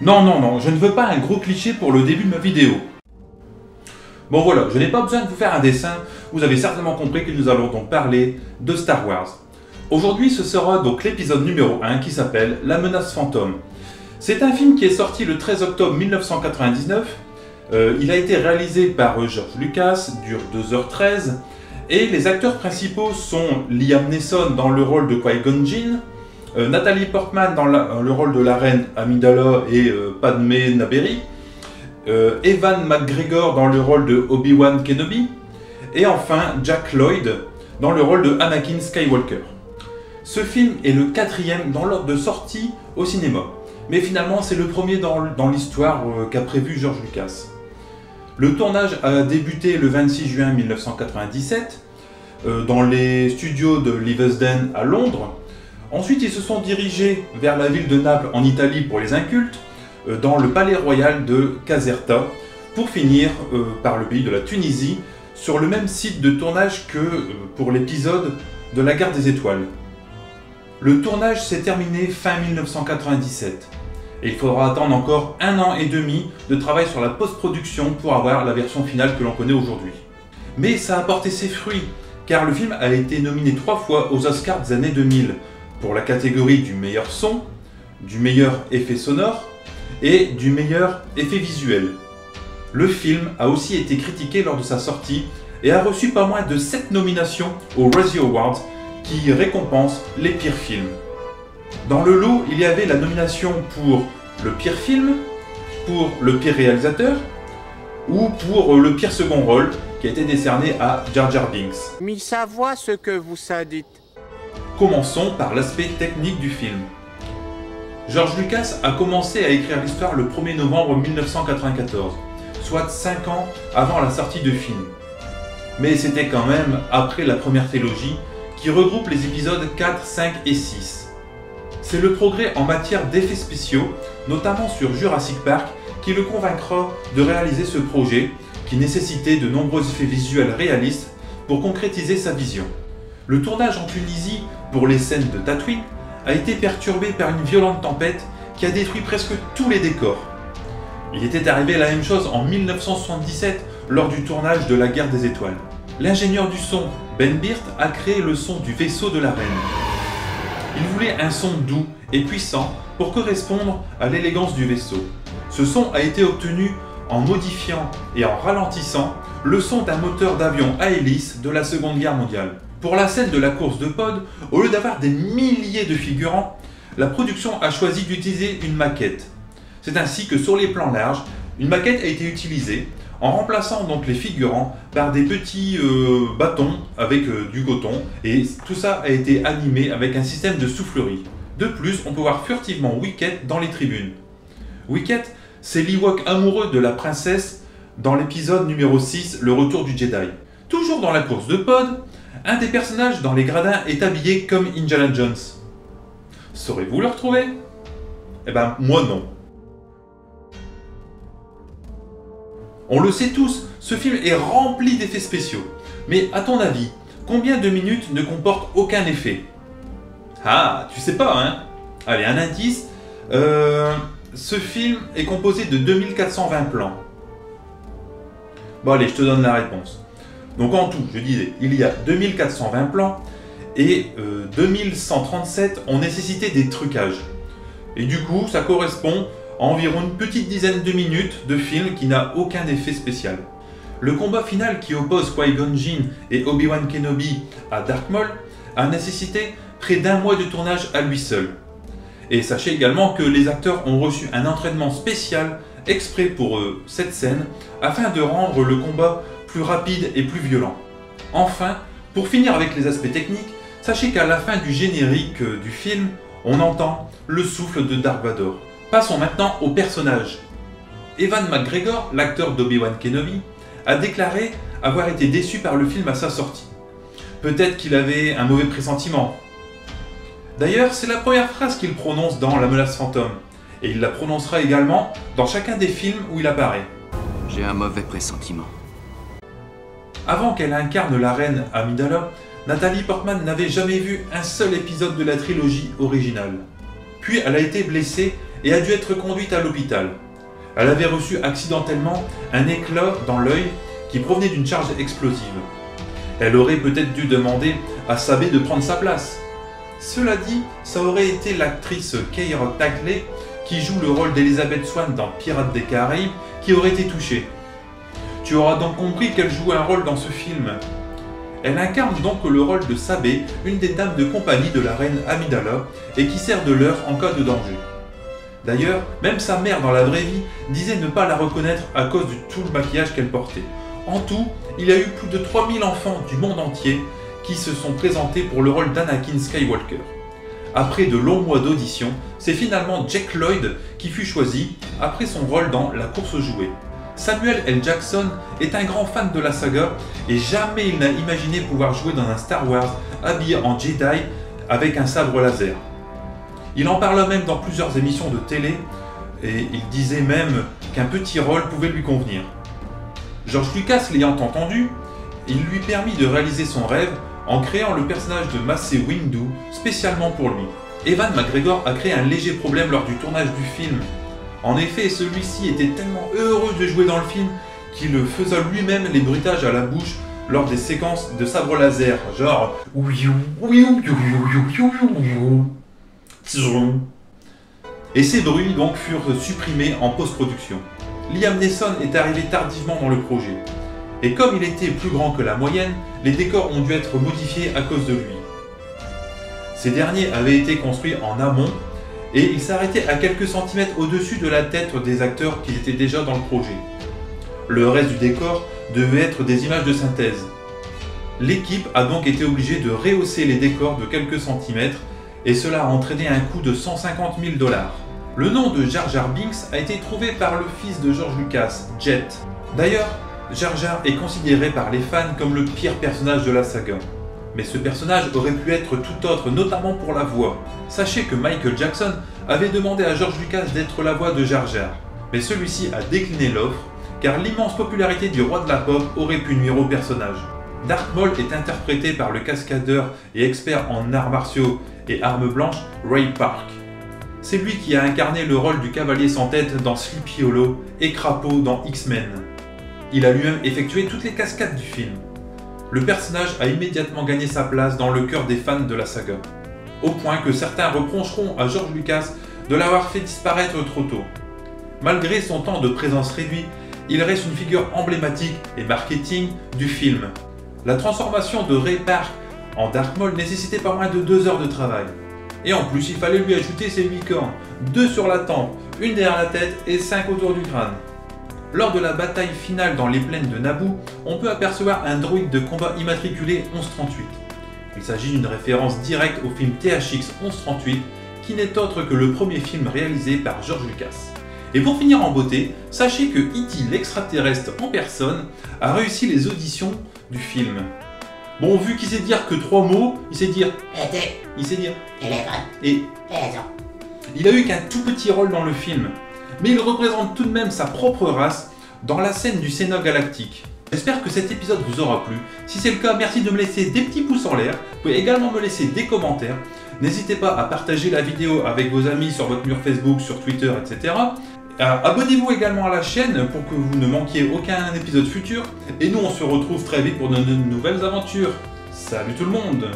Non, je ne veux pas un gros cliché pour le début de ma vidéo. Bon voilà, je n'ai pas besoin de vous faire un dessin, vous avez certainement compris que nous allons donc parler de Star Wars. Aujourd'hui ce sera donc l'épisode numéro 1 qui s'appelle La menace fantôme. C'est un film qui est sorti le 13 octobre 1999, il a été réalisé par George Lucas, dure 2h13, et les acteurs principaux sont Liam Neeson dans le rôle de Qui-Gon Jinn, Natalie Portman dans le rôle de la reine Amidala et Padmé Naberrie, Ewan McGregor dans le rôle de Obi-Wan Kenobi, et enfin Jack Lloyd dans le rôle de Anakin Skywalker. Ce film est le 4e dans l'ordre de sortie au cinéma, mais finalement c'est le premier dans l'histoire qu'a prévu George Lucas. Le tournage a débuté le 26 juin 1997 dans les studios de Leavesden à Londres. Ensuite, ils se sont dirigés vers la ville de Naples en Italie pour les incultes, dans le palais royal de Caserta, pour finir par le pays de la Tunisie, sur le même site de tournage que pour l'épisode de la Guerre des Étoiles. Le tournage s'est terminé fin 1997, et il faudra attendre encore 1 an et demi de travail sur la post-production pour avoir la version finale que l'on connaît aujourd'hui. Mais ça a porté ses fruits, car le film a été nominé 3 fois aux Oscars des années 2000, pour la catégorie du meilleur son, du meilleur effet sonore et du meilleur effet visuel. Le film a aussi été critiqué lors de sa sortie et a reçu pas moins de 7 nominations aux Razzie Awards qui récompensent les pires films. Dans le lot, il y avait la nomination pour le pire film, pour le pire réalisateur ou pour le pire second rôle qui a été décerné à Jar Jar Binks. Mais ça voit ce que vous ça dites. Commençons par l'aspect technique du film. George Lucas a commencé à écrire l'histoire le 1er novembre 1994, soit 5 ans avant la sortie du film. Mais c'était quand même après la première trilogie qui regroupe les épisodes 4, 5 et 6. C'est le progrès en matière d'effets spéciaux, notamment sur Jurassic Park, qui le convaincra de réaliser ce projet qui nécessitait de nombreux effets visuels réalistes pour concrétiser sa vision. Le tournage en Tunisie pour les scènes de Tatooine a été perturbé par une violente tempête qui a détruit presque tous les décors. Il était arrivé la même chose en 1977 lors du tournage de la Guerre des Étoiles. L'ingénieur du son, Ben Bird, a créé le son du vaisseau de la reine. Il voulait un son doux et puissant pour correspondre à l'élégance du vaisseau. Ce son a été obtenu en modifiant et en ralentissant le son d'un moteur d'avion à hélice de la Seconde Guerre mondiale. Pour la scène de la course de pod, au lieu d'avoir des milliers de figurants, la production a choisi d'utiliser une maquette. C'est ainsi que sur les plans larges, une maquette a été utilisée en remplaçant donc les figurants par des petits bâtons avec du coton, et tout ça a été animé avec un système de soufflerie. De plus, on peut voir furtivement Wicket dans les tribunes. Wicket, c'est l'Ewok amoureux de la princesse dans l'épisode numéro 6, Le Retour du Jedi. Toujours dans la course de pod, un des personnages dans les gradins est habillé comme Indiana Jones. Saurez-vous le retrouver? Eh ben, moi non. On le sait tous, ce film est rempli d'effets spéciaux. Mais à ton avis, combien de minutes ne comporte aucun effet? Ah, tu sais pas, hein? Allez, un indice. Ce film est composé de 2420 plans. Bon allez, je te donne la réponse. Donc en tout, je disais, il y a 2420 plans et 2137 ont nécessité des trucages. Et du coup, ça correspond à environ une petite dizaine de minutes de film qui n'a aucun effet spécial. Le combat final qui oppose Qui-Gon Jinn et Obi-Wan Kenobi à Dark Maul a nécessité près d'1 mois de tournage à lui seul. Et sachez également que les acteurs ont reçu un entraînement spécial exprès pour cette scène afin de rendre le combat plus rapide et plus violent. Enfin, pour finir avec les aspects techniques, sachez qu'à la fin du générique du film, on entend le souffle de Dark Vador. Passons maintenant au personnage. Ewan McGregor, l'acteur d'Obi-Wan Kenobi, a déclaré avoir été déçu par le film à sa sortie. Peut-être qu'il avait un mauvais pressentiment. D'ailleurs, c'est la première phrase qu'il prononce dans La menace fantôme, et il la prononcera également dans chacun des films où il apparaît. J'ai un mauvais pressentiment. Avant qu'elle incarne la reine Amidala, Natalie Portman n'avait jamais vu un seul épisode de la trilogie originale. Puis elle a été blessée et a dû être conduite à l'hôpital. Elle avait reçu accidentellement un éclat dans l'œil qui provenait d'une charge explosive. Elle aurait peut-être dû demander à Sabé de prendre sa place. Cela dit, ça aurait été l'actrice Keira Knightley, qui joue le rôle d'Elizabeth Swann dans Pirates des Caraïbes, qui aurait été touchée. Tu auras donc compris qu'elle joue un rôle dans ce film. Elle incarne donc le rôle de Sabé, une des dames de compagnie de la reine Amidala, et qui sert de leurre en cas de danger. D'ailleurs, même sa mère dans la vraie vie disait ne pas la reconnaître à cause de tout le maquillage qu'elle portait. En tout, il y a eu plus de 3000 enfants du monde entier qui se sont présentés pour le rôle d'Anakin Skywalker. Après de longs mois d'audition, c'est finalement Jake Lloyd qui fut choisi après son rôle dans La course aux jouets. Samuel L. Jackson est un grand fan de la saga et jamais il n'a imaginé pouvoir jouer dans un Star Wars habillé en Jedi avec un sabre laser. Il en parla même dans plusieurs émissions de télé et il disait même qu'un petit rôle pouvait lui convenir. George Lucas l'ayant entendu, il lui permit de réaliser son rêve en créant le personnage de Mace Windu spécialement pour lui. Ewan McGregor a créé un léger problème lors du tournage du film. En effet, celui-ci était tellement heureux de jouer dans le film qu'il faisait lui-même les bruitages à la bouche lors des séquences de sabre laser, genre et ces bruits donc furent supprimés en post-production. Liam Neeson est arrivé tardivement dans le projet. Et comme il était plus grand que la moyenne, les décors ont dû être modifiés à cause de lui. Ces derniers avaient été construits en amont et ils s'arrêtaient à quelques centimètres au-dessus de la tête des acteurs qui étaient déjà dans le projet. Le reste du décor devait être des images de synthèse. L'équipe a donc été obligée de rehausser les décors de quelques centimètres et cela a entraîné un coût de 150 000 $. Le nom de Jar Jar Binks a été trouvé par le fils de George Lucas, Jet. D'ailleurs, Jar Jar est considéré par les fans comme le pire personnage de la saga. Mais ce personnage aurait pu être tout autre, notamment pour la voix. Sachez que Michael Jackson avait demandé à George Lucas d'être la voix de Jar Jar. Mais celui-ci a décliné l'offre, car l'immense popularité du roi de la pop aurait pu nuire au personnage. Darth Maul est interprété par le cascadeur et expert en arts martiaux et armes blanches Ray Park. C'est lui qui a incarné le rôle du cavalier sans tête dans Sleepy Hollow et Crapaud dans X-Men. Il a lui-même effectué toutes les cascades du film. Le personnage a immédiatement gagné sa place dans le cœur des fans de la saga, au point que certains reprocheront à George Lucas de l'avoir fait disparaître trop tôt. Malgré son temps de présence réduit, il reste une figure emblématique et marketing du film. La transformation de Ray Park en Darth Maul nécessitait pas moins de 2 heures de travail. Et en plus, il fallait lui ajouter ses 8 cornes, 2 sur la tempe, 1 derrière la tête et 5 autour du crâne. Lors de la bataille finale dans les plaines de Naboo, on peut apercevoir un droïde de combat immatriculé 1138. Il s'agit d'une référence directe au film THX 1138, qui n'est autre que le premier film réalisé par George Lucas. Et pour finir en beauté, sachez que E.T. l'extraterrestre en personne a réussi les auditions du film. Bon, vu qu'il sait dire que 3 mots, il sait dire et il a eu qu'un tout petit rôle dans le film, mais il représente tout de même sa propre race dans la scène du Sénat galactique. J'espère que cet épisode vous aura plu. Si c'est le cas, merci de me laisser des petits pouces en l'air. Vous pouvez également me laisser des commentaires. N'hésitez pas à partager la vidéo avec vos amis sur votre mur Facebook, sur Twitter, etc. Abonnez-vous également à la chaîne pour que vous ne manquiez aucun épisode futur. Et nous, on se retrouve très vite pour de nouvelles aventures. Salut tout le monde!